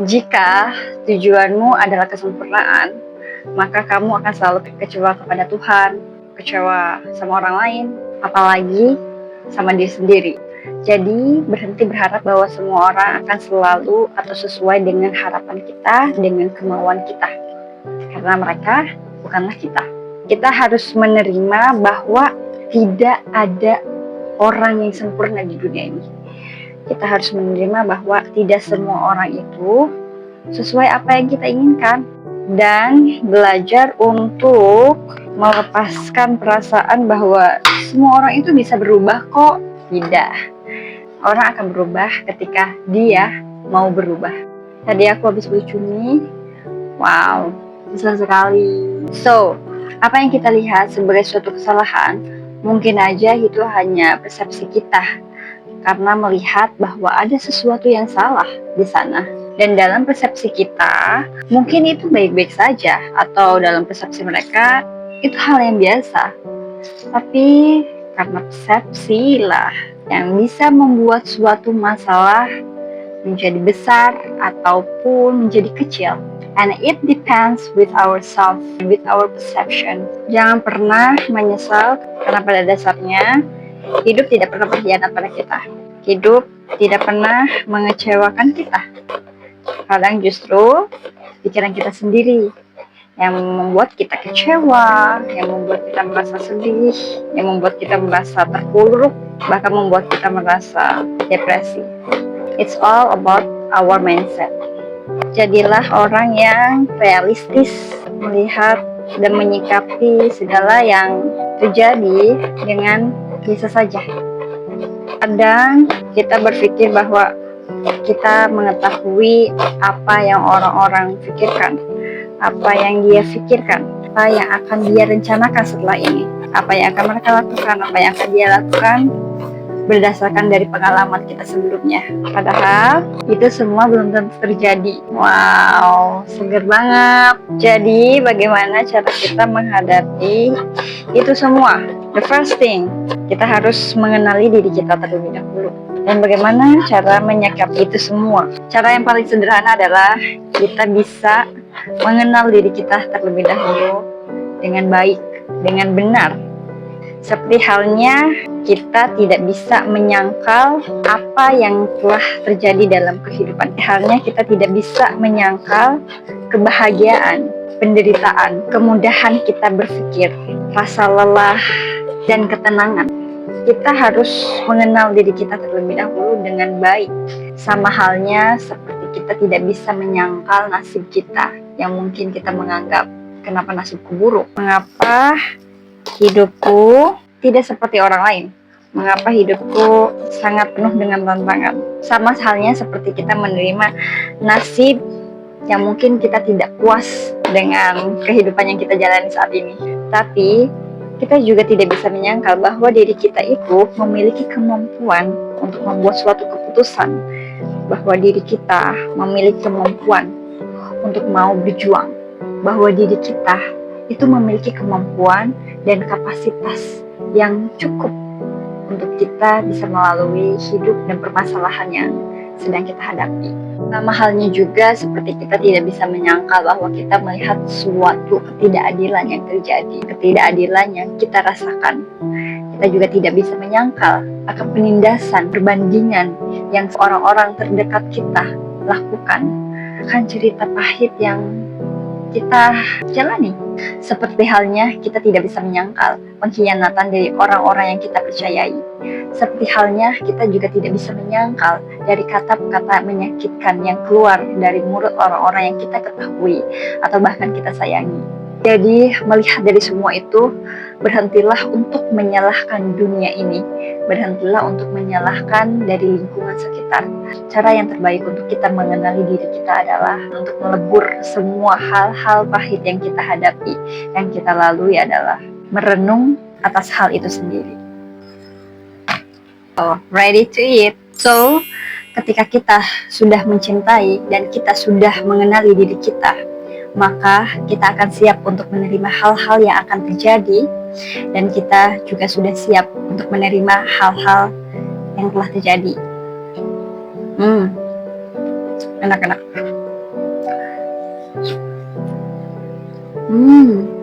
Jika tujuanmu adalah kesempurnaan, maka kamu akan selalu kecewa kepada Tuhan, kecewa sama orang lain, apalagi sama diri sendiri. Jadi berhenti berharap bahwa semua orang akan selalu atau sesuai dengan harapan kita, dengan kemauan kita. Karena mereka bukanlah kita. Kita harus menerima bahwa tidak ada orang yang sempurna di dunia ini. Kita harus menerima bahwa tidak semua orang itu sesuai apa yang kita inginkan. Dan belajar untuk melepaskan perasaan bahwa semua orang itu bisa berubah kok. Tidak. Orang akan berubah ketika dia mau berubah. Tadi aku habis beli cumi. Wow, besar sekali. So, apa yang kita lihat sebagai suatu kesalahan, mungkin aja itu hanya persepsi kita karena melihat bahwa ada sesuatu yang salah di sana. Dan dalam persepsi kita, mungkin itu baik-baik saja, atau dalam persepsi mereka, itu hal yang biasa. Tapi karena persepsi lah yang bisa membuat suatu masalah menjadi besar ataupun menjadi kecil. And it depends with ourselves, with our perception. Jangan pernah menyesal, karena pada dasarnya hidup tidak pernah berkhianat pada kita. Hidup tidak pernah mengecewakan kita. Kadang justru pikiran kita sendiri yang membuat kita kecewa, yang membuat kita merasa sedih, yang membuat kita merasa terpuruk, bahkan membuat kita merasa depresi. It's all about our mindset. Jadilah orang yang realistis melihat dan menyikapi segala yang terjadi dengan biasa saja. Kadang kita berpikir bahwa kita mengetahui apa yang orang-orang pikirkan, apa yang dia pikirkan, apa yang akan dia rencanakan setelah ini, apa yang akan mereka lakukan, apa yang akan dia lakukan berdasarkan dari pengalaman kita sebelumnya. Padahal itu semua belum tentu terjadi. Wow, seger banget. Jadi bagaimana cara kita menghadapi itu semua? The first thing, kita harus mengenali diri kita terlebih dahulu. Dan bagaimana cara menyikapi itu semua? Cara yang paling sederhana adalah kita bisa mengenal diri kita terlebih dahulu dengan baik, dengan benar. Seperti halnya kita tidak bisa menyangkal apa yang telah terjadi dalam kehidupan. Halnya kita tidak bisa menyangkal kebahagiaan, penderitaan, kemudahan kita berpikir, rasa lelah, dan ketenangan. Kita harus mengenal diri kita terlebih dahulu dengan baik. Sama halnya seperti kita tidak bisa menyangkal nasib kita yang mungkin kita menganggap, kenapa nasibku buruk? Mengapa hidupku tidak seperti orang lain? Mengapa hidupku sangat penuh dengan tantangan? Sama halnya seperti kita menerima nasib yang mungkin kita tidak puas dengan kehidupan yang kita jalani saat ini. Tapi kita juga tidak bisa menyangkal bahwa diri kita itu memiliki kemampuan untuk membuat suatu keputusan, bahwa diri kita memiliki kemampuan untuk mau berjuang, bahwa diri kita itu memiliki kemampuan dan kapasitas yang cukup untuk kita bisa melalui hidup dan permasalahan yang sedang kita hadapi. Sama halnya juga seperti kita tidak bisa menyangkal bahwa kita melihat suatu ketidakadilan yang terjadi, ketidakadilan yang kita rasakan. Kita juga tidak bisa menyangkal akan penindasan, perbandingan yang orang-orang terdekat kita lakukan, akan cerita pahit yang kita jalani. Seperti halnya kita tidak bisa menyangkal pengkhianatan dari orang-orang yang kita percayai. Seperti halnya kita juga tidak bisa menyangkal dari kata-kata menyakitkan yang keluar dari mulut orang-orang yang kita ketahui atau bahkan kita sayangi. Jadi melihat dari semua itu, berhentilah untuk menyalahkan dunia ini, berhentilah untuk menyalahkan dari lingkungan sekitar. Cara yang terbaik untuk kita mengenali diri kita adalah untuk melebur semua hal-hal pahit yang kita hadapi, yang kita lalui adalah merenung atas hal itu sendiri. Oh, ready to eat. So, ketika kita sudah mencintai dan kita sudah mengenali diri kita, maka kita akan siap untuk menerima hal-hal yang akan terjadi, dan kita juga sudah siap untuk menerima hal-hal yang telah terjadi. Enak-enak. Hmm,